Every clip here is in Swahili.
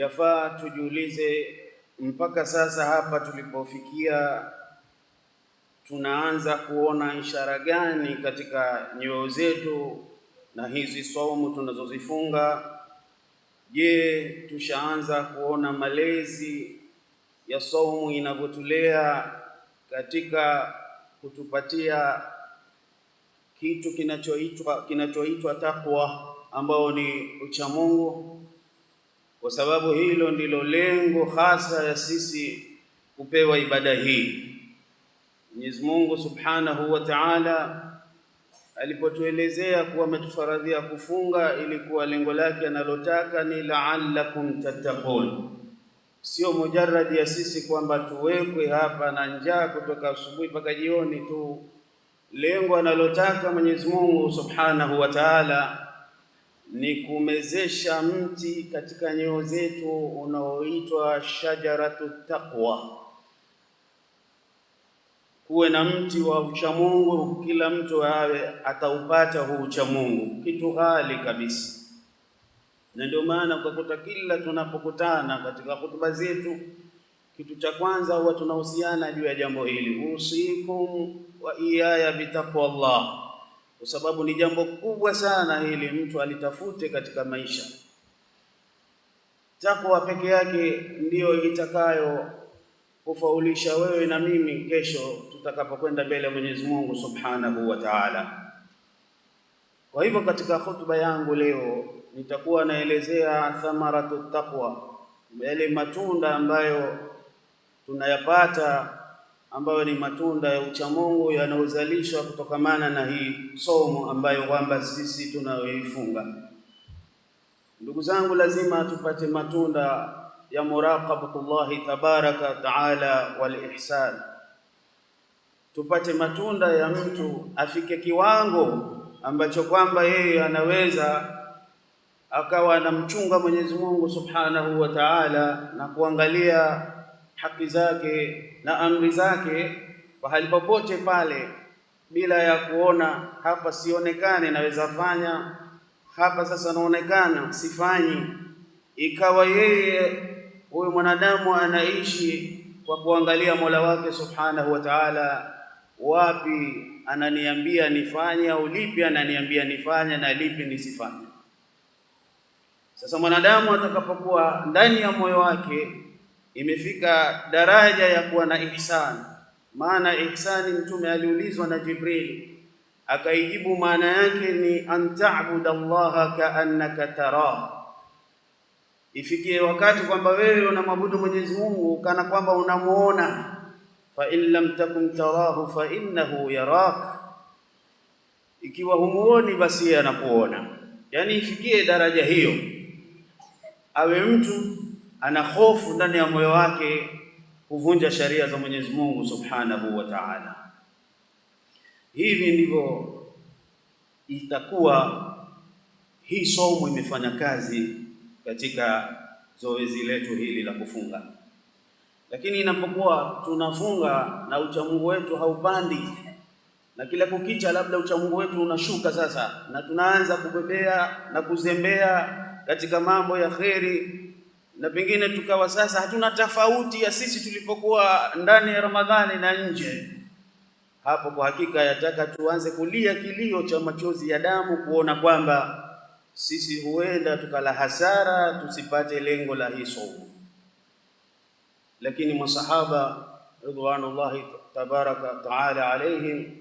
yafaa tujiulize, mpaka sasa hapa tulipofikia, tunaanza kuona ishara gani katika nyoyo zetu na hizi saumu tunazozifunga? Je, tushaanza kuona malezi ya saumu inavyotulea katika kutupatia kitu kinachoitwa taqwa, ambao ni uchamungu? Kwa sababu hilo ndilo lengo hasa ya sisi kupewa ibada hii. Mwenyezi Mungu Subhanahu wa Ta'ala alipotuelezea kuwa ametufaradhia kufunga, ilikuwa lengo lake analotaka ni la'allakum tattaqun. Sio mujarradi ya sisi kwamba tuwekwe hapa na njaa kutoka asubuhi mpaka jioni tu. Lengo analotaka Mwenyezi Mungu Subhanahu wa Ta'ala ni kumezesha mti katika nyoyo zetu unaoitwa shajaratu taqwa. Kuwe na mti wa uchamungu, kila mtu awe ataupata huu uchamungu, kitu ghali kabisa. Na ndio maana ukakuta kila tunapokutana katika hutuba zetu, kitu cha kwanza huwa tunahusiana juu ya jambo hili, usikum wa iyaya bitaqwallah, kwa sababu ni jambo kubwa sana hili mtu alitafute katika maisha. Takwa peke yake ndiyo itakayo kufaulisha wewe na mimi kesho tutakapokwenda mbele ya Mwenyezi Mungu Subhanahu wa Ta'ala. Kwa hivyo katika hutuba yangu leo nitakuwa naelezea thamaratu taqwa, yale matunda ambayo tunayapata, ambayo ni matunda ya uchamungu yanayozalishwa kutokamana na hii somo ambayo kwamba sisi tunayoifunga. Ndugu zangu, lazima tupate matunda ya muraqabatullahi tabaraka taala wal ihsan. Tupate matunda ya mtu afike kiwango ambacho kwamba yeye anaweza akawa anamchunga Mwenyezi Mungu Subhanahu wa Ta'ala na kuangalia haki zake na amri zake pahali popote pale, bila ya kuona hapa sionekane naweza fanya, hapa sasa naonekana sifanyi. Ikawa yeye huyu mwanadamu anaishi kwa kuangalia Mola wake Subhanahu wa Ta'ala, wapi ananiambia nifanye au lipi ananiambia nifanye na lipi nisifanye. Sasa mwanadamu atakapokuwa ndani ya moyo wake imefika daraja ya kuwa na ihsan. Maana ihsani, mtume aliulizwa na Jibril akaijibu maana yake ni an ta'budu Allaha ka'annaka tarah. Ifikie wakati kwamba wewe unamwabudu Mwenyezi Mungu kana kwamba unamuona, fa in lam takun tarahu fa innahu yarak. Ikiwa humuoni basi yeye anakuona. Yani ifikie daraja hiyo, awe mtu ana hofu ndani ya moyo wake kuvunja sharia za Mwenyezi Mungu Subhanahu wa Ta'ala. Hivi ndivyo itakuwa hii somo imefanya kazi katika zoezi letu hili la kufunga. Lakini inapokuwa tunafunga na uchamungu wetu haupandi, na kila kukicha labda uchamungu wetu unashuka sasa, na tunaanza kubebea na kuzembea katika mambo ya kheri, na pengine tukawa sasa hatuna tofauti ya sisi tulipokuwa ndani ya Ramadhani na nje. Hapo kwa hakika yataka tuanze kulia kilio cha machozi ya damu, kuona kwamba sisi huenda tukala hasara tusipate lengo la hii somo. Lakini masahaba ridwanullahi tabaraka taala alaihim,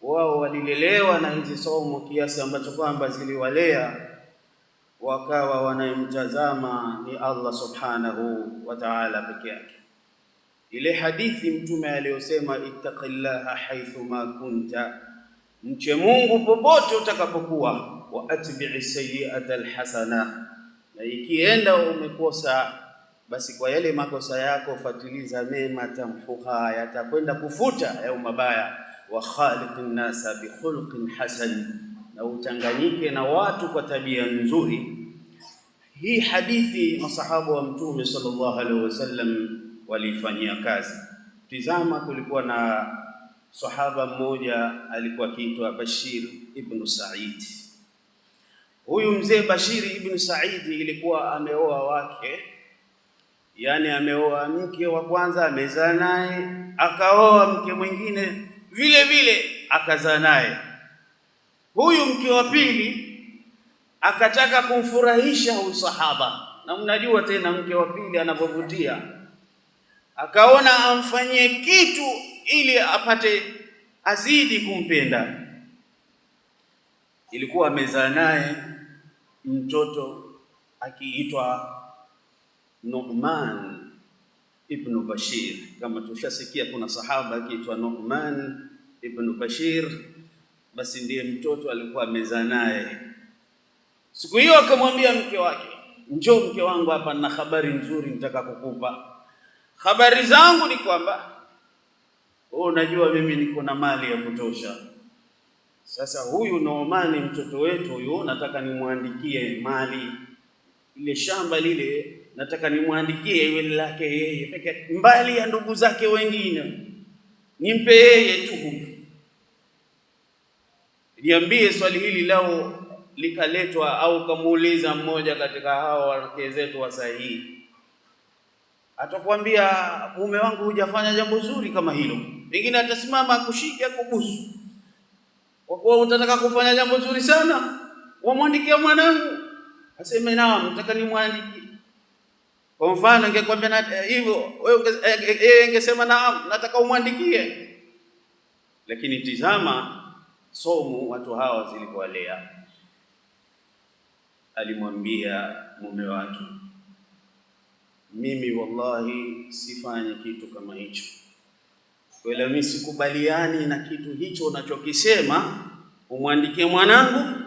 wao walilelewa na hizi somo kiasi ambacho kwamba ziliwalea wakawa wanayemtazama ni Allah Subhanahu wa Ta'ala peke yake. Ile hadithi mtume aliyosema ittaqillaha haythu ma kunta, mche Mungu popote utakapokuwa, wa atbi'i sayyi'ata alhasana, na ikienda umekosa basi kwa yale makosa yako fatiliza mema, tamhuha, yatakwenda kufuta hayo mabaya. Wa khaliqin nasa bi khulqin hasan, na utanganyike na watu kwa tabia nzuri. Hii hadithi masahaba wa Mtume sallallahu alaihi wasallam walifanyia kazi. Tizama, kulikuwa na sahaba mmoja alikuwa akiitwa Bashir ibn Sa'id. Huyu mzee Bashir ibn Sa'id ilikuwa ameoa wake Yani ameoa mke wa kwanza, amezaa naye, akaoa mke mwingine vile vile akazaa naye. Huyu mke wa pili akataka kumfurahisha huyu sahaba, na mnajua tena mke wa pili anapovutia, akaona amfanyie kitu ili apate azidi kumpenda. Ilikuwa amezaa naye mtoto akiitwa Nu'man ibn Bashir. Kama tushasikia kuna sahaba akiitwa Nu'man ibn Bashir, basi ndiye mtoto alikuwa amezaa naye. Siku hiyo akamwambia mke wake, njoo mke wangu hapa, na habari nzuri nitaka kukupa. Habari zangu ni kwamba unajua mimi niko na mali ya kutosha. Sasa huyu Nu'man mtoto wetu huyu nataka nimwandikie mali, ile shamba lile nataka nimwandikie iwe lake yeye peke, mbali ya ndugu zake wengine, nimpe yeye tu. Niambie swali hili lao likaletwa au kamuuliza mmoja katika hao wake zetu wa sahihi, atakwambia mume wangu hujafanya jambo zuri kama hilo. Pengine atasimama akushike akubusu, kwa kuwa utataka kufanya jambo zuri sana, wamwandikia mwanangu. Aseme naam, nataka nimwandikie. Kwa mfano ningekwambia hivyo, wewe ungesema naam, nataka umwandikie. Lakini tizama somo watu hawa zilikuwalea. Alimwambia mume wake, mimi wallahi sifanye kitu kama hicho, wala mimi sikubaliani na kitu hicho unachokisema umwandikie mwanangu,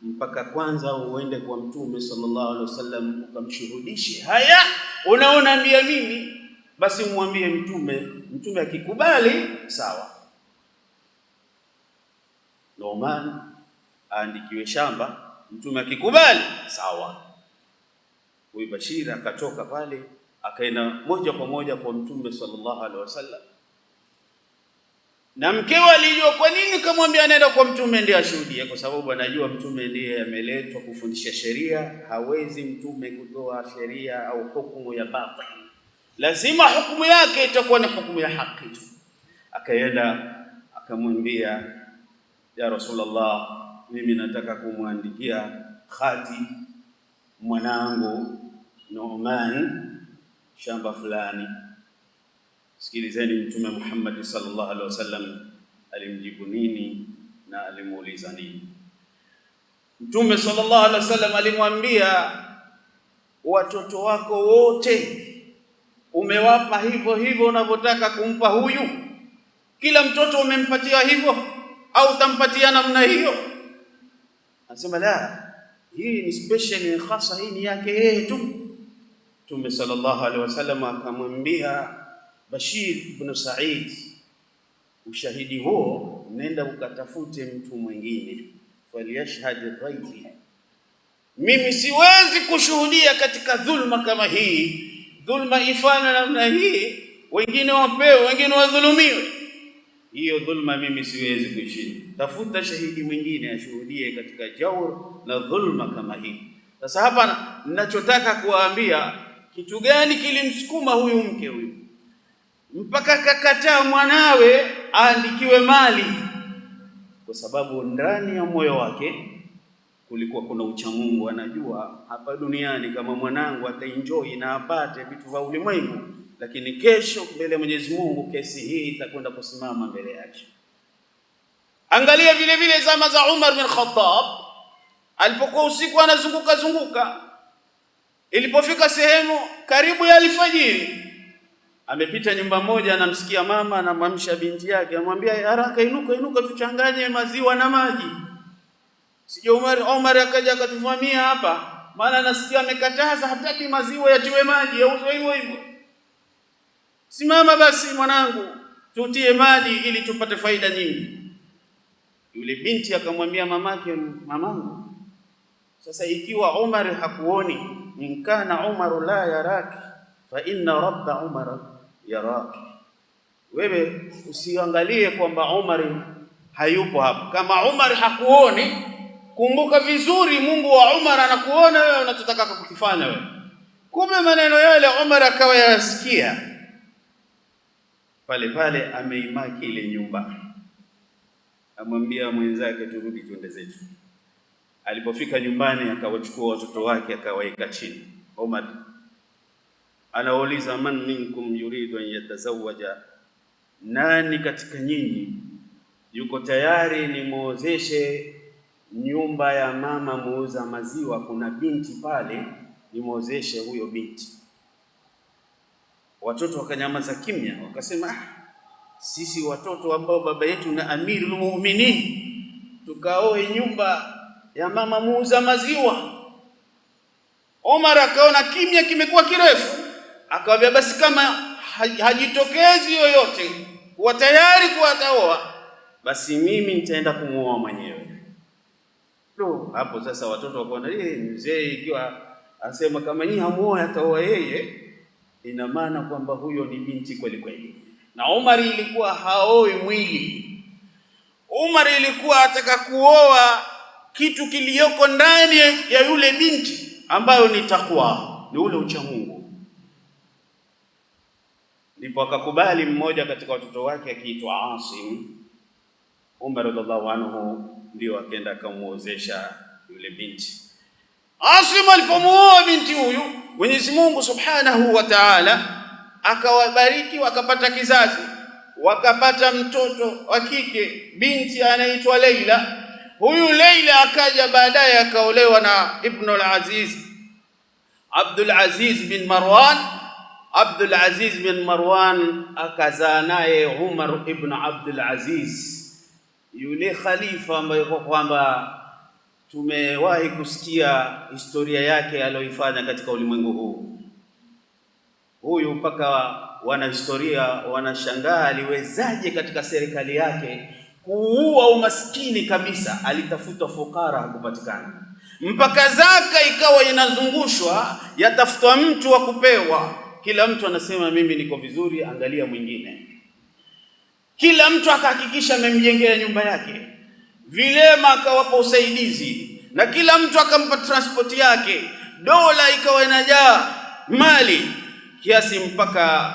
mpaka kwanza uende kwa Mtume sallallahu alaihi wasallam ukamshuhudishe haya unaoniambia mimi, basi umwambie Mtume. Mtume akikubali sawa, Nu'man aandikiwe shamba. Mtume akikubali sawa. Huyu Bashir akatoka pale akaenda moja kwa moja kwa Mtume sallallahu alaihi wasallam, na mkewe alijua kwa nini kamwambia anaenda kwa Mtume ndiye ashuhudie, kwa sababu anajua Mtume ndiye ameletwa kufundisha sheria. Hawezi Mtume kutoa sheria au hukumu ya batil, lazima hukumu yake itakuwa ni hukumu ya haki tu. Akaenda akamwambia, ya Rasulullah, mimi nataka kumwandikia khati mwanangu Nu'man shamba fulani. Sikilizeni Mtume Muhammad sallallahu alaihi wasallam alimjibu nini na alimuuliza nini. Mtume sallallahu alaihi wasallam alimwambia, watoto wako wote umewapa hivyo hivyo unavyotaka kumpa huyu? Kila mtoto umempatia hivyo au utampatia namna hiyo? Anasema la, hii ni special, ni khasa, hii ni yake yeye tu. Mtume sallallahu alaihi wasallam akamwambia Bashir ibn Sa'id, ushahidi huo nenda ukatafute mtu mwingine, faliyashhad ghairi, mimi siwezi kushuhudia katika dhulma kama hii. Dhulma ifana namna hii, wengine wapewe, wengine wadhulumiwe, hiyo dhulma mimi siwezi kuishinda. Tafuta shahidi mwingine ashuhudie katika jawr na dhulma kama hii. Sasa hapa ninachotaka kuwaambia, kitu gani kilimsukuma huyu mke huyu mpaka kakataa mwanawe aandikiwe mali? Kwa sababu ndani ya moyo wake kulikuwa kuna uchamungu. Anajua hapa duniani kama mwanangu ataenjoy na apate vitu vya ulimwengu, lakini kesho mbele ya Mwenyezi Mungu kesi hii itakwenda kusimama mbele yake. Angalia vile vile zama za Umar bin Khattab, alipokuwa usiku anazunguka, ilipofika sehemu karibu ya alfajiri, amepita nyumba moja, anamsikia mama anamwamsha binti yake, anamwambia haraka, inuka tuchanganye maziwa na maji. Sije Umar akaja akatuvamia hapa, maana nasikia amekataza, hataki maziwa yatiwe maji, yauzwe hivyo hivyo. Simama basi mwanangu, tutie maji ili tupate faida nyingi. Yule binti akamwambia mamake, mamangu, sasa ikiwa Umar hakuoni, in kana Umar la yaraki fa inna rabba Umar yaraki, wewe usiangalie kwamba Umar hayupo hapa. Kama Umar hakuoni, kumbuka vizuri Mungu wa Umar anakuona wewe unachotaka kukifanya wewe. Kumbe maneno yale Umar akawa yasikia. Pale pale ameimaki ile nyumba, amwambia mwenzake turudi twende zetu. Alipofika nyumbani akawachukua watoto wake akawaeka chini. Umar anauliza, man minkum yuridu an yatazawaja, nani katika nyinyi yuko tayari nimwozeshe nyumba ya mama muuza maziwa, kuna binti pale, nimwozeshe huyo binti. Watoto wakanyamaza kimya, wakasema sisi watoto ambao baba yetu na Amirul Mu'minin tukaoe nyumba ya mama muuza maziwa? Umar akaona kimya kimekuwa kirefu, akawaambia basi kama hajitokezi yoyote kuwa tayari kuwataoa, basi mimi nitaenda kumuoa mwenyewe. Hapo sasa watoto wakaona mzee ikiwa asema kama nyinyi hamuoa ataoa yeye, ina maana kwamba huyo ni binti kweli kweli. Na Umar ilikuwa haoi mwili. Umar ilikuwa ataka kuoa kitu kiliyoko ndani ya yule binti, ambayo ni takwa, ni ule ucha Mungu. Ndipo akakubali mmoja katika watoto wake akiitwa Asim. Umar radhiallahu anhu ndio akaenda akamuozesha yule binti. Asim alipomuoa binti huyu, Mwenyezi Mungu Subhanahu wa Ta'ala akawabariki, wakapata kizazi, wakapata mtoto wa kike, binti anaitwa Leila. Huyu Leila akaja baadaye akaolewa na Ibn al-Aziz, Abdul Aziz bin Marwan. Abdul Aziz bin Marwan akazaa naye Umar ibn Abdul Aziz, yule khalifa ambaye kwa kwamba tumewahi kusikia historia yake aliyoifanya katika ulimwengu huu. Huyu mpaka wanahistoria wanashangaa aliwezaje katika serikali yake kuua umaskini kabisa. Alitafuta fukara, hakupatikana, mpaka zaka ikawa inazungushwa, yatafutwa mtu wa kupewa. Kila mtu anasema mimi niko vizuri, angalia mwingine. Kila mtu akahakikisha amemjengea nyumba yake, vilema akawapa usaidizi, na kila mtu akampa transport yake. Dola ikawa inajaa mali kiasi mpaka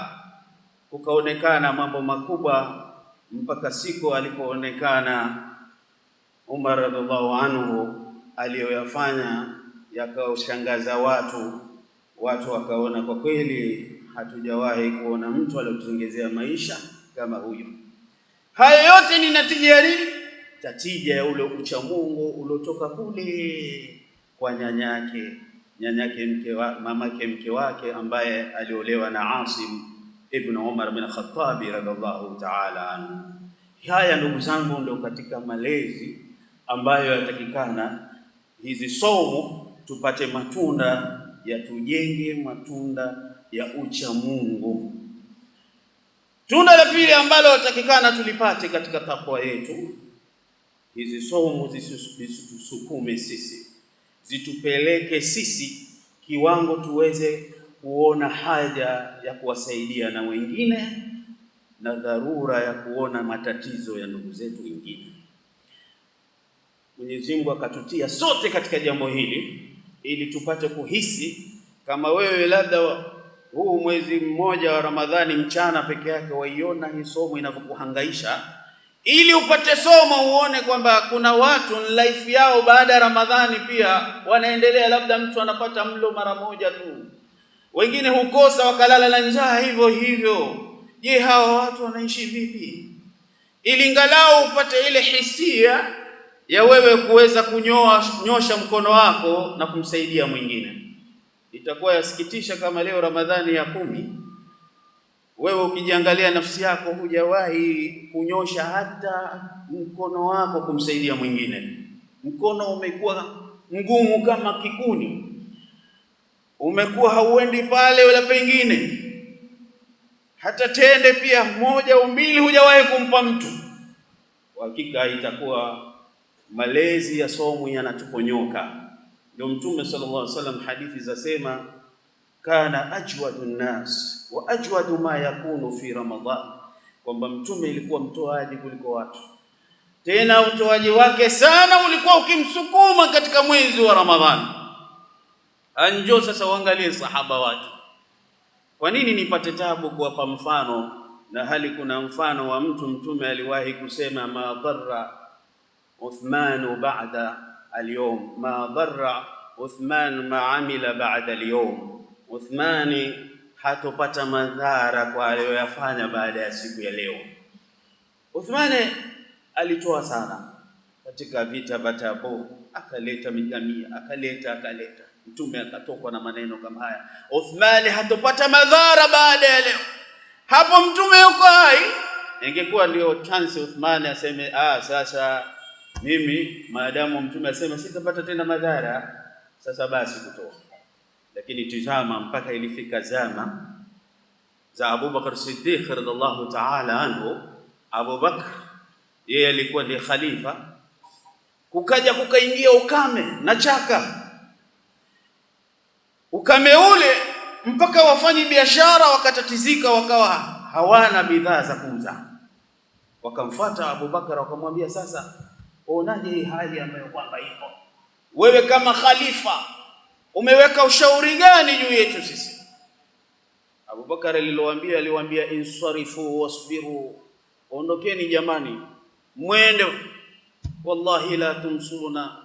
kukaonekana mambo makubwa, mpaka siku alipoonekana Umar radhiallahu anhu aliyoyafanya yakawashangaza watu. Watu wakaona kwa kweli hatujawahi kuona mtu aliyotengezea maisha kama huyo. Haya yote ni natija ya nini? Tatija ya ule ucha Mungu uliotoka kule kwa nyanyake mamake mke wake ambaye aliolewa na Asim ibn Umar bin Khattab radhiallahu ta'ala anhu. Haya ndugu zangu ndio katika malezi ambayo yatakikana hizi somo tupate matunda ya tujenge matunda ya ucha Mungu. Tunda la pili ambalo yatakikana tulipate katika takwa yetu, hizi somo zisitusukume sisi, zitupeleke sisi kiwango tuweze kuona haja ya kuwasaidia na wengine na dharura ya kuona matatizo ya ndugu zetu wengine. Mwenyezi Mungu akatutia sote katika jambo hili ili tupate kuhisi kama wewe labda huu mwezi mmoja wa Ramadhani mchana peke yake waiona hii somo inavyokuhangaisha, ili upate somo uone kwamba kuna watu life yao baada ya Ramadhani pia wanaendelea, labda mtu anapata mlo mara moja tu, wengine hukosa wakalala na njaa hivyo hivyo. Je, hawa watu wanaishi vipi? Ili angalau upate ile hisia ya wewe kuweza kunyosha mkono wako na kumsaidia mwingine. Itakuwa yasikitisha kama leo Ramadhani ya 10 wewe ukijiangalia nafsi yako hujawahi kunyosha hata mkono wako kumsaidia mwingine. Mkono umekuwa ngumu kama kikuni, umekuwa hauendi pale wala pengine, hata tende pia moja au mbili hujawahi kumpa mtu. Hakika itakuwa malezi ya somo yanatuponyoka. Ndio Mtume sallallahu alaihi wasallam hadithi zasema, kana ajwadu nnas wa ajwadu ma yakunu fi Ramadhan, kwamba Mtume ilikuwa mtoaji kuliko watu, tena utoaji wake sana ulikuwa ukimsukuma katika mwezi wa Ramadhani. Anjo sasa uangalie sahaba wake. Kwa nini nipate tabu kuwapa mfano na hali kuna mfano wa mtu Mtume aliwahi kusema ma dharra Uthman ba'da al-yawm, ma dharra Uthman ma amila ba'da al-yawm. Uthmani hatopata madhara kwa aliyoyafanya baada ya siku ya leo. Uthmani alitoa sana katika vita vya Tabuk, akaleta migamia, akaleta. Mtume akatokwa na maneno kama haya, Uthmani hatopata madhara baada ya leo. Hapo Mtume yuko hai, ingekuwa ndio chance Uthmani aseme sasa mimi maadamu Mtume asema sitapata tena madhara, sasa basi kutoa. Lakini tizama mpaka ilifika zama za Abu Bakr Siddiq radhiallahu ta'ala anhu. Abu Bakr yeye alikuwa ndiye khalifa, kukaingia ukame na chaka. Ukame ule mpaka wafanyi biashara wakatatizika, wakawa hawana bidhaa za kuuza. Wakamfuata Abu Bakar wakamwambia, sasa uonaje hii hali ambayo kwamba ipo? Wewe kama khalifa umeweka ushauri gani juu yetu sisi? Abu Bakar aliwaambia insarifu wasbiru, ondokeni jamani, mwende, wallahi la tumsuruna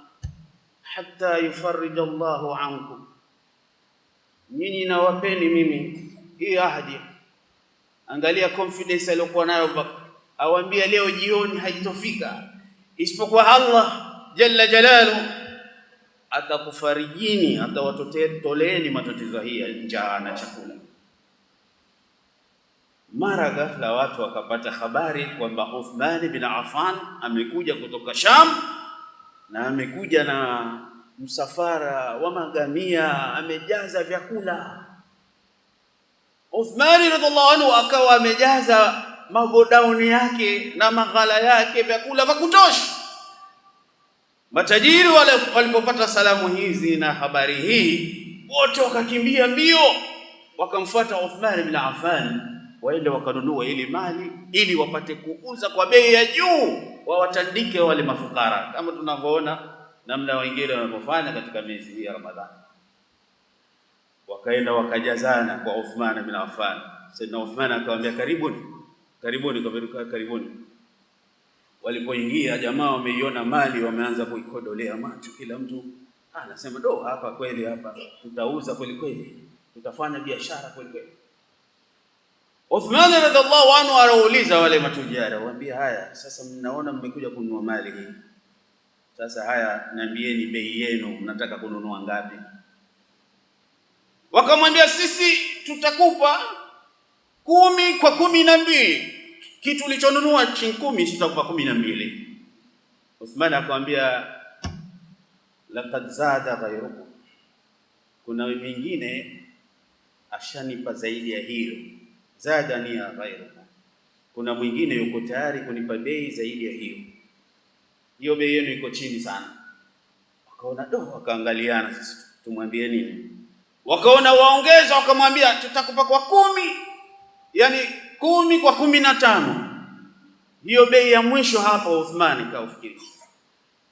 hatta yufarrij Allahu ankum. Nyinyi nawapeni mimi hii ahadi. Angalia confidence aliyokuwa nayo Bakar. Awaambia leo jioni haitofika isipokuwa Allah jalla jalaluhu atakufarijini, atawatoleeni matatizo hii ya njaa na chakula. Mara ghafla watu wakapata habari kwamba Uthman bin Affan amekuja kutoka Sham na amekuja na msafara wa magamia, amejaza vyakula. Uthman radhiallahu anhu akawa amejaza magodauni yake na maghala yake vyakula vya kutosha. Matajiri walipopata salamu hizi na habari hii, wote wakakimbia mbio wakamfuata Uthman bin Affan, waende wakanunua ile mali ili wapate kuuza kwa bei ya juu, wawatandike wale mafukara, kama tunavyoona namna wengine wanapofanya katika miezi hii ya Ramadhani. Wakaenda wakajazana kwa Uthman bin Affan. Sayyidina Uthman akamwambia karibuni. Walipoingia jamaa wameiona mali, wameanza kuikodolea macho, kila mtu anasema hapa kweli, hapa tutauza kweli, tutafanya biashara kweli. Uthman radhiallahu anhu anauliza wale matujara, waambia haya sasa, mnaona mmekuja kununua mali hii, sasa haya niambieni bei yenu, mnataka kununua ngapi? Wakamwambia sisi tutakupa 10 kwa 12, kitu ulichonunua shilingi 10 tutakupa 12. Uthman akamwambia laqad zada ghayrukum, kuna mwingine ashanipa zaidi ya hiyo, zada ni ya ghayrukum, kuna mwingine yuko tayari kunipa bei zaidi ya hiyo bei yenu iko chini sana. Wakaona wakaangaliana, sisi tumwambie nini? Wakaona waongeza, wakamwambia tutakupa kwa 10, yani 10 kwa 15. Hiyo bei ya mwisho hapo Uthman kaufikiri.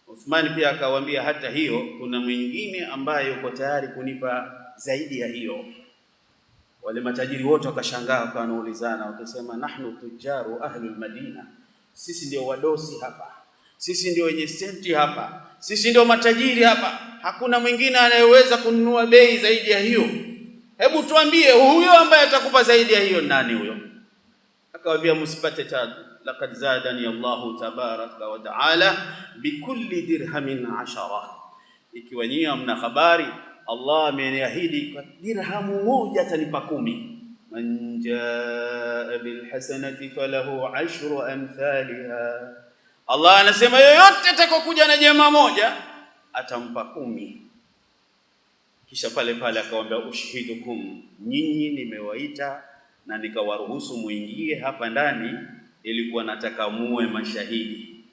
Uthman pia akawaambia hata hiyo kuna mwingine ambaye yuko tayari kunipa zaidi ya hiyo. Wale matajiri wote wakashangaa, wakaanaulizana, wakasema nahnu tujaru ahlul Madina, sisi ndio wadosi hapa, sisi ndio wenye senti hapa, sisi ndio matajiri hapa, hakuna mwingine anayeweza kununua bei zaidi ya hiyo. Hebu tuambie huyo ambaye atakupa zaidi ya hiyo nani huyo? Akawaambia msipate tabu, laqad zadani Allahu tabaraka wa taala bikulli dirhamin 10. Ikiwa nyinyi mna habari, Allah ameniahidi kwa dirhamu moja atanipa 10. Man jaa bil hasanati falahu 10 amthaliha. Allah anasema yoyote atakayokuja na jema moja atampa 10. Kisha pale akawaambia ushihidukum, nyinyi nimewaita na nikawaruhusu muingie hapa ndani, ilikuwa nataka muwe mashahidi.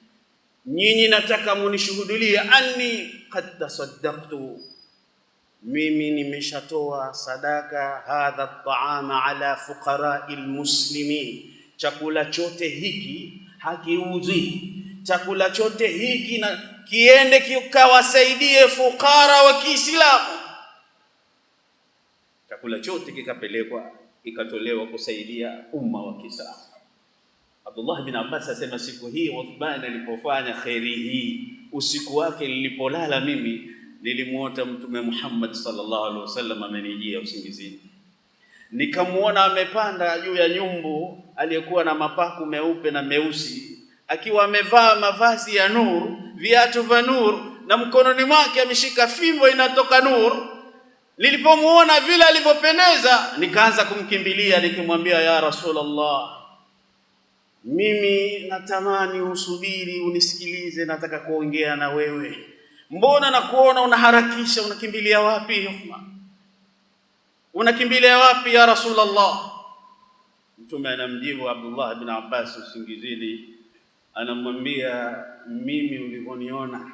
Nyinyi nataka munishuhudilie anni qad tasaddaqtu, mimi nimeshatoa sadaka hadha at-ta'ama ala fuqara'il muslimin. Chakula chote hiki hakiuzi, chakula chote hiki na kiende kikawasaidie fukara wa Kiislamu. chakula chote kikapelekwa ikatolewa kusaidia umma wa Kiislamu. Abdullah bin Abbas asema siku hii Uthman alipofanya khairi hii, usiku wake nilipolala mimi nilimuota Mtume Muhammad sallallahu alaihi wasallam amenijia usingizini. Nikamuona amepanda juu ya nyumbu aliyekuwa na mapaku meupe na meusi, akiwa amevaa mavazi ya nuru, viatu vya nuru, na mkononi mwake ameshika fimbo inatoka nuru. Nilipomuona vile alivyopendeza, nikaanza kumkimbilia nikimwambia, ya Rasulullah, mimi natamani usubiri unisikilize, nataka kuongea na wewe. Mbona nakuona unaharakisha, unakimbilia wapi Uthman? Unakimbilia wapi ya Rasulullah? Mtume anamjibu Abdullah bin Abbas usingizini, anamwambia, mimi ulivyoniona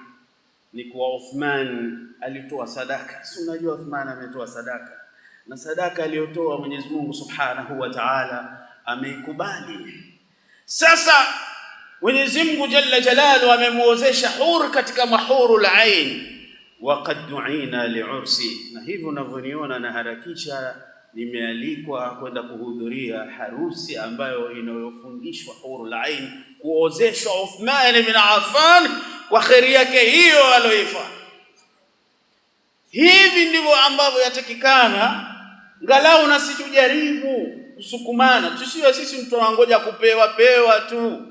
ni kwa Uthman alitoa sadaka. Si unajua Uthman ametoa sadaka, na sadaka aliyotoa Mwenyezi Mungu Subhanahu wa Ta'ala ameikubali. Sasa Mwenyezi Mungu Jalla Jalalu amemuozesha hur katika mahurul ain, wa qad du'ina li'ursi. Na hivyo unavyoniona na harakisha, nimealikwa kwenda kuhudhuria harusi ambayo inayofundishwa hurul ain, kuozeshwa Uthman bin Affan kwa khairi yake hiyo aloifanya. Hivi ndivyo ambavyo yatakikana, ngalau na sisi tujaribu kusukumana, tusiwe sisi mtu wangoja kupewa tu,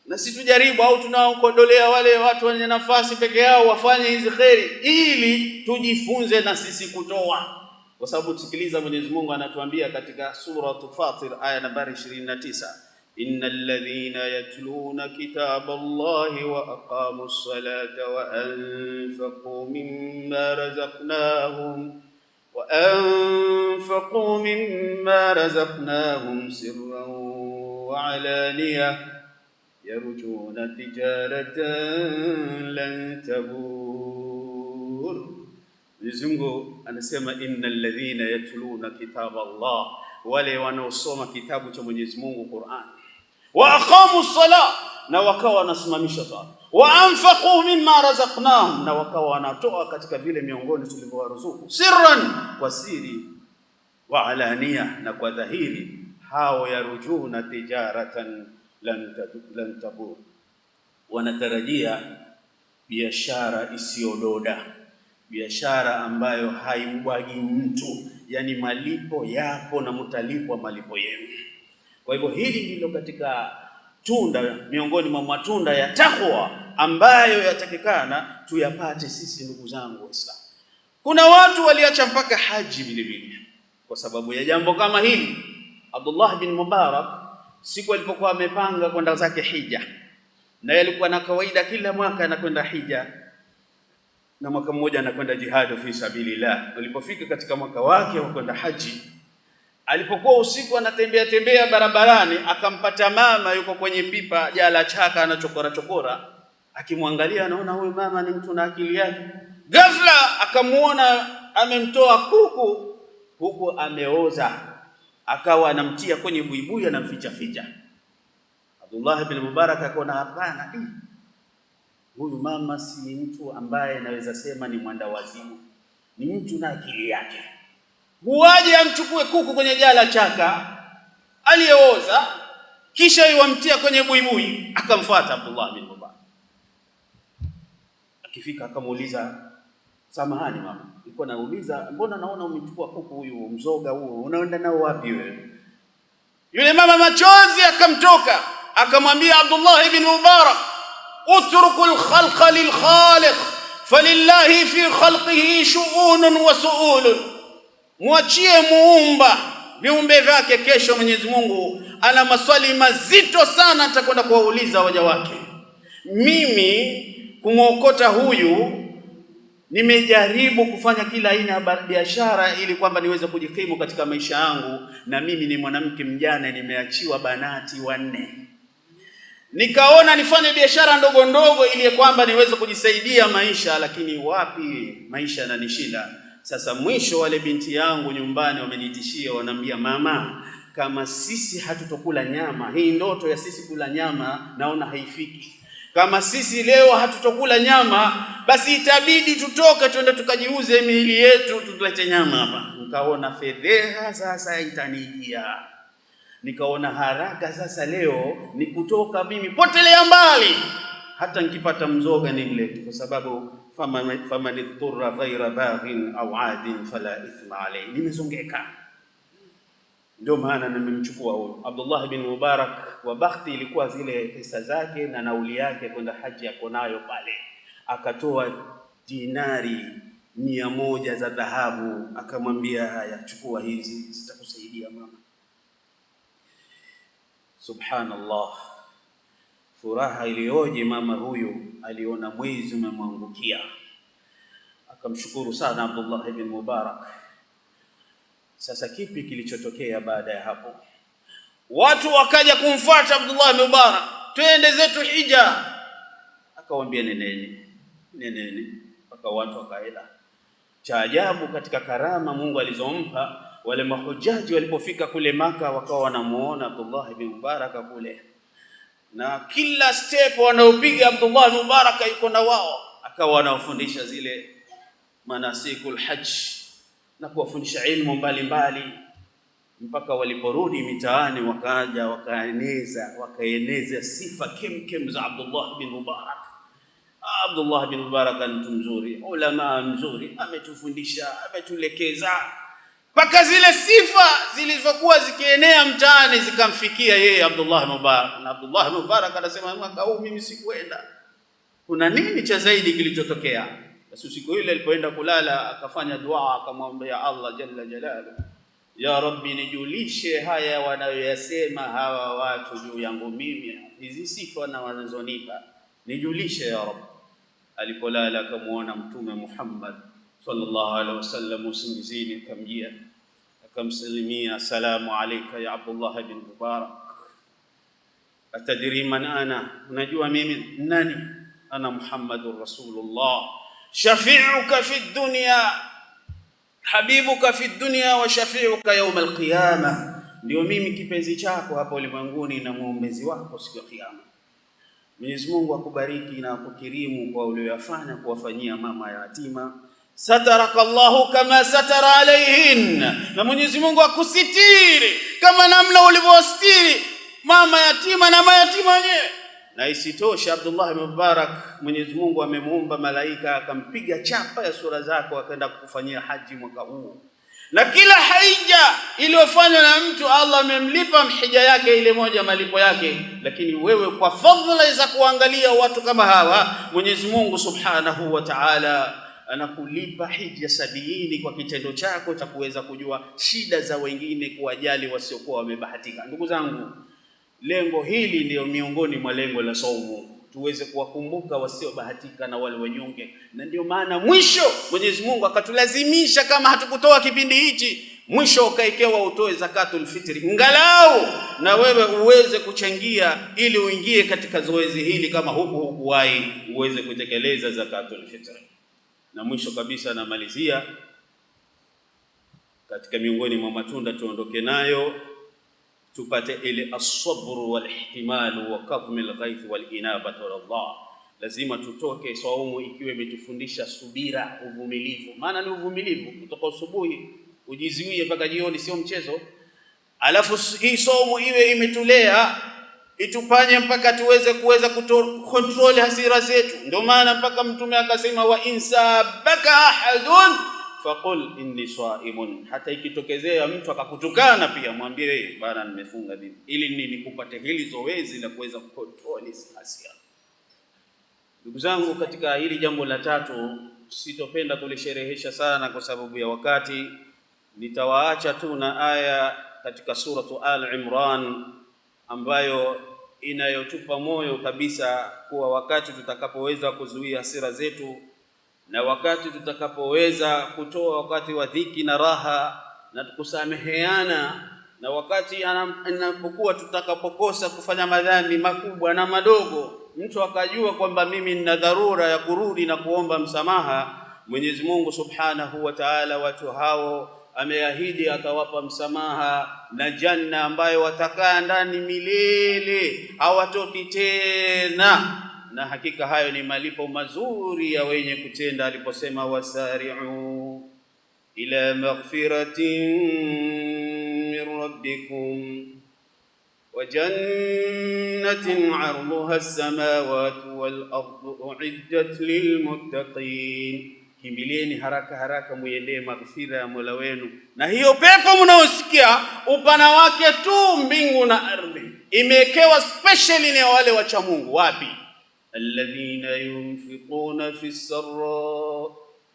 na sisi tujaribu, au tunaokodolea wale watu wenye nafasi peke yao wafanye hizi khairi, ili tujifunze na sisi kutoa. Kwa sababu tusikiliza, Mwenyezi Mungu anatuambia katika sura Fatir aya nambari 29, innal ladhina yatluna kitaballahi wa aqamus salata wa anfaqu mimma razaqnahum sirran wa alaniyah yarjuna tijaratan lan tabur. Mwenyezi Mungu anasema, innal ladhina yatluna kitaballah, wale wanaosoma kitabu cha Mwenyezi Mungu Qur'an, wa aqamus salat, na wakawa wanasimamisha sala, wa anfaqu mimma razaqnahum, na wakawa wanatoa katika vile miongoni tulivyowaruzuku, sirran, kwa siri, wa alania, na kwa dhahiri, hao yarjuna tijaratan lan tabur, wanatarajia biashara isiyododa, biashara ambayo haimbwagi mtu, yani malipo yapo na mtalipwa malipo yenu. Kwa hivyo hili ndilo katika tunda miongoni mwa matunda ya takwa ambayo yatakikana tuyapate sisi, ndugu zangu Waislamu. Kuna watu waliacha mpaka haji vile vile kwa sababu ya jambo kama hili. Abdullah bin Mubarak siku alipokuwa amepanga kwenda zake hija, na alikuwa na kawaida kila mwaka anakwenda hija na mwaka mmoja anakwenda jihad fi sabilillah. Alipofika katika mwaka wake wa kwenda haji, alipokuwa usiku anatembea barabarani, akampata mama yuko kwenye pipa jala chaka anachokora. Akimwangalia anaona huyu mama ni mtu na akili yake. Ghafla akamuona amemtoa kuku, huku ameoza, akawa anamtia kwenye buibui anamficha. Abdullah ibn Mubarak akaona, hapana, huyu mama si mtu ambaye naweza sema ni mwandawazimu, ni mtu na akili yake. Huaje amchukue kuku kwenye jala chaka aliyeoza kisha iwamtia kwenye buibui? Akamfuata Abdullah bin Mubarak. Akifika akamuuliza, samahani mama, nilikuwa nauliza, mbona naona umechukua kuku huyu mzoga huo, unaenda nao wapi wewe? Yule mama machozi akamtoka, akamwambia Abdullah ibn Mubarak, utrukul khalqa lil khaliq falillahi fi khalqihi shu'unun wa su'ulun. Mwachie muumba viumbe vyake, kesho Mwenyezi Mungu ana maswali mazito sana atakwenda kuwauliza waja wake. Mimi kumwokota huyu nimejaribu kufanya kila aina ya biashara ili kwamba niweze kujikimu katika maisha yangu, na mimi ni mwanamke mjane, nimeachiwa banati 4. Nikaona nifanye biashara ndogo ndogo ili kwamba niweze kujisaidia maisha, lakini wapi, maisha yananishinda. Sasa mwisho wale binti yangu nyumbani wamenitishia, wanambia, mama, kama sisi hatutokula nyama, hii ndoto ya sisi kula nyama naona haifiki. kama sisi leo hatutokula nyama, basi itabidi tutoke twende tukajiuze miili yetu tulete nyama hapa. Nikaona fedheha sasa itanijia, nikaona haraka sasa leo ni kutoka mimi potelea mbali, hata nikipata mzoga ni mle, kwa sababu faman idhurra ghaira baghin au adin fala ithma alayhi, nimezongeka. Ndio maana nimemchukua huyo Abdullah bin Mubarak, wa bakhti ilikuwa zile pesa zake na nauli yake kwenda haji yako nayo pale, akatoa dinari 100 za dhahabu, akamwambia haya, chukua hizi zitakusaidia mama. Subhanallah, furaha iliyoje mama huyu, aliona mwezi umemwangukia, akamshukuru sana Abdullah bin Mubarak. Sasa kipi kilichotokea baada ya hapo? Watu wakaja kumfuata Abdullah bin Mubarak, twende zetu hija. Akawaambia neneni, mpaka watu wakaenda. Cha ajabu katika karama Mungu alizompa, wale mahujaji walipofika kule Maka wakawa wanamuona Abdullah bin Mubarak kule, na kila step wanaopiga Abdullah bin Mubarak yuko na wao, akawa anawafundisha zile manasikul hajj na kuwafundisha ilmu mbalimbali, mpaka waliporudi mitaani wakaja wakaeneza sifa kemkem za Abdullah bin Mubarak. Abdullah bin Mubarak ni mtu mzuri, ulama mzuri, ametufundisha, ametulekeza, mpaka zile sifa zilizokuwa zikienea mtaani zikamfikia yeye Abdullah bin Mubarak. Na Abdullah bin Mubarak anasema, mwaka huu mimi sikuenda. Kuna nini cha zaidi kilichotokea? Basi siku ile alipoenda kulala akafanya dua, akamwambia Allah jalla jalaluhu, ya Rabbi, nijulishe haya wanayoyasema hawa watu juu yangu mimi, hizi sifa na wanazonipa, nijulishe ya Rabbi. Alipolala akamuona Mtume Muhammad sallallahu alaihi wasallam usingizini, akamjia akamsalimia, assalamu alayka ya Abdullah bin Mubarak, atadri man ana, unajua mimi nani? Ana Muhammadur Rasulullah, shafi'uka fi dunya, habibuka fi dunya wa shafi'uka yawm al-qiyamah, ndio mimi kipenzi chako hapa ulimwenguni na muombezi wako siku ya kiyama. Mwenyezi Mungu akubariki na akukirimu kwa uliyofanya kuwafanyia mama yatima. Satarakallahu kama satara alayhin, na Mwenyezi Mungu akusitiri kama namna ulivyostiri mama yatima na mayatima wenyewe. Na isitoshe Abdullah bin Mubarak, Mwenyezi Mungu amemuumba malaika akampiga chapa ya sura zako, akaenda kukufanyia haji mwaka huu. Na kila haija iliyofanywa na mtu Allah amemlipa mhija yake ile moja malipo yake, lakini wewe kwa fadhila za kuangalia watu kama hawa, Mwenyezi Mungu Subhanahu wa Ta'ala anakulipa hija 70 kwa kitendo chako cha kuweza kujua shida za wengine, kuwajali wasiokuwa wamebahatika. Ndugu zangu, lengo hili ndio miongoni mwa lengo la saumu, tuweze kuwakumbuka wasiobahatika na wale wanyonge. Na ndio maana mwisho Mwenyezi Mungu akatulazimisha, kama hatukutoa kipindi hichi, mwisho ukaekewa utoe zakatul fitri, ngalau na wewe uweze kuchangia ili uingie katika zoezi hili, kama hukuwahi uweze kutekeleza zakatul fitri. Na mwisho kabisa namalizia katika miongoni mwa matunda tuondoke nayo, tupate ile as-sabr wal ihtimal wa kadhm al-ghayth wal inabah ila Allah. Lazima tutoke saumu ikiwa imetufundisha subira, uvumilivu. Maana ni uvumilivu kutoka asubuhi ujiziwie mpaka jioni, sio mchezo. Alafu hii saumu iwe imetulea, itupanye mpaka tuweze control hasira zetu. Ndio maana mpaka Mtume akasema, wa insabaka ahadun faqul inni saimun. Hata ikitokezea mtu akakutukana pia mwambie, bana nimefunga dini, ili nini? Kupata hili zoezi la kuweza control hasira. Ndugu zangu, katika hili jambo la tatu sitopenda kulisherehesha sana kwa sababu ya wakati. Nitawaacha tu na aya katika suratu Al-Imran ambayo inayotupa moyo kabisa kuwa wakati tutakapoweza kuzuia hasira zetu, na wakati tutakapoweza kutoa wakati wa dhiki na raha na kusameheana, na wakati anapokuwa tutakapokosa kufanya madhambi makubwa na madogo, mtu akajua kwamba mimi nina dharura ya kurudi na kuomba msamaha, Mwenyezi Mungu Subhanahu wa Ta'ala watu hao ameahidi atawapa msamaha na janna ambayo watakaa ndani milele, hawatoki tena. na hakika hayo ni malipo mazuri ya wenye kutenda, aliposema wasari'u ila maghfiratin min rabbikum wa jannatin 'arduha as-samawati wal ardu u'iddat lil muttaqin, kimbilieni haraka haraka muendee maghfira ya Mola wenu, na hiyo pepo mnaosikia upana wake tu mbingu na ardhi imewekewa specially ni wale wacha Mungu. Wapi? alladhina yunfiquna fi sarra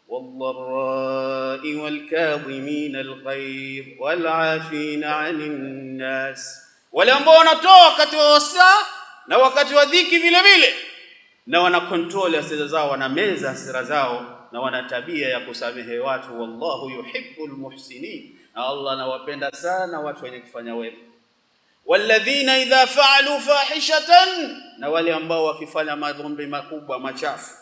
wad-dharra wal-kadhimina al-ghayr wal-'afina 'anil nas, wale ambao wanatoa wakati wa wasaa na wakati wa dhiki vile vile, na wana control hasira zao, wana meza hasira zao, na wana tabia ya kusamehe watu. Wallahu yuhibbul muhsinin, na Allah anawapenda sana watu wenye kufanya wema. Walladhina idha fa'alu fahishatan, na wale ambao wakifanya madhambi makubwa machafu,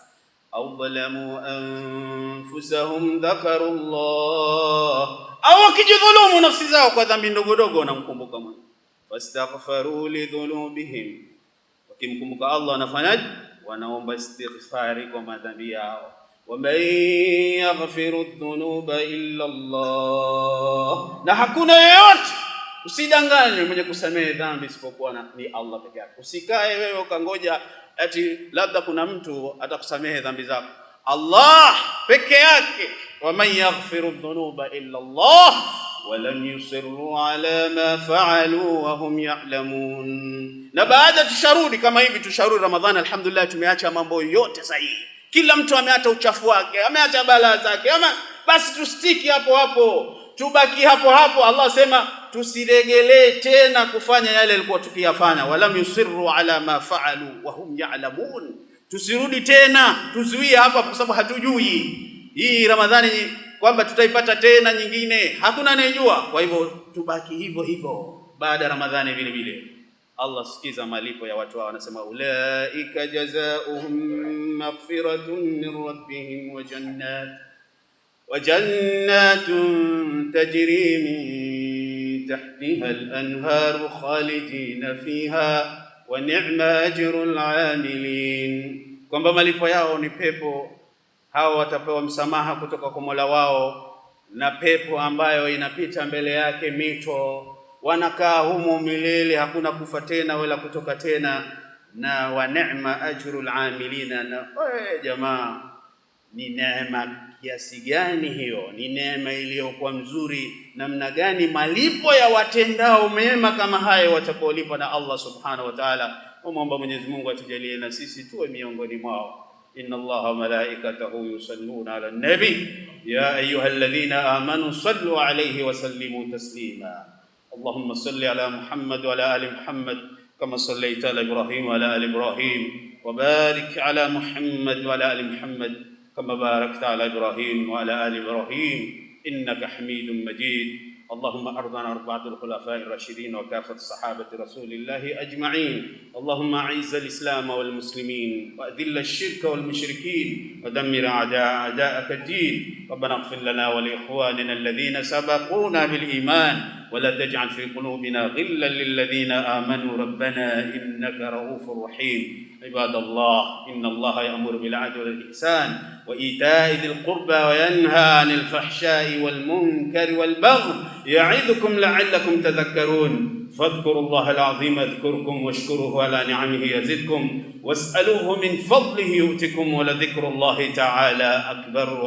au dhalamu anfusahum dhakarullah, au wakijidhulumu nafsi zao kwa dhambi ndogo ndogo, wanamkumbuka Mungu, fastaghfaru li dhunubihim, wakimkumbuka Allah wanafanyaje? Wanaomba istighfari kwa madhambi yao. وَمَن يَغْفِرُ الذُّنُوبَ إِلَّا اللَّهُ, na hakuna yeyote, usidanganye, mwenye kusamehe dhambi isipokuwa ni Allah peke yake. Usikae wewe ukangoja ati labda kuna mtu atakusamehe dhambi zako. Allah peke yake. وَمَن يَغْفِرُ الذُّنُوبَ إِلَّا اللَّهُ وَلَمْ يُصِرُّوا عَلَى مَا فَعَلُوا وَهُمْ يَعْلَمُونَ. Na baada tusharudi kama hivi, tusharudi Ramadhani, alhamdulillah, tumeacha mambo yote sahihi. Kila mtu ameacha uchafu wake, ameacha balaa zake, ama basi tustiki hapo hapo, tubaki hapo hapo. Allah sema tusiregelee tena kufanya yale yalikuwa tukiyafanya. Walam yusirru ala ma fa'alu wa hum ya'lamun, tusirudi tena, tuzuie hapa kwa sababu hatujui hii Ramadhani kwamba tutaipata tena nyingine, hakuna anayejua. Kwa hivyo tubaki hivyo hivyo baada ya Ramadhani vile vile. Allah sikiza malipo ya watu hao, anasema ulaika jazaohum maghfiratun min rabbihim wa jannatun tajri min tahtiha al-anharu khalidina fiha wa ni'ma ajrul 'amilin, kwamba malipo yao ni pepo. Hao watapewa msamaha kutoka kwa Mola wao, na pepo ambayo inapita mbele yake mito, wanakaa humo milele, hakuna kufa tena wala kutoka tena, na wa ni'ma ajrul amilina. Na jamaa, ni neema kiasi gani hiyo? Ni neema iliyokuwa mzuri namna gani? Malipo ya watendao mema kama hayo watapolipwa na Allah subhanahu wa ta'ala. Muomba Mwenyezi Mungu atujalie na sisi tuwe miongoni mwao. إن الله وملائكته يصلون على النبي يا أيها الذين آمنوا صلوا عليه وسلموا تسليما. اللهم صل على محمد وعلى آل محمد كما صليت على إبراهيم وعلى آل إبراهيم، وبارك على محمد وعلى آل محمد كما باركت على إبراهيم وعلى آل إبراهيم إنك حميد مجيد. اللهم أرضنا أربعة الخلفاء الراشدين وكافة صحابة رسول الله أجمعين. اللهم أعز الإسلام والمسلمين وأذل الشرك والمشركين ودمر أعداءك الدين. ربنا اغفر لنا ولإخواننا الذين سبقونا بالإيمان ولا تجعل في قلوبنا غلا للذين آمنوا ربنا إنك رؤوف رحيم. عباد الله، إن الله يأمر بالعدل والإحسان وإيتاء ذي القربى وينهى عن الفحشاء والمنكر والبغي يعظكم لعلكم تذكرون. فاذكروا الله العظيم يذكركم واشكروه على نعمه يزدكم واسألوه من فضله يؤتكم ولذكر الله تعالى أكبر.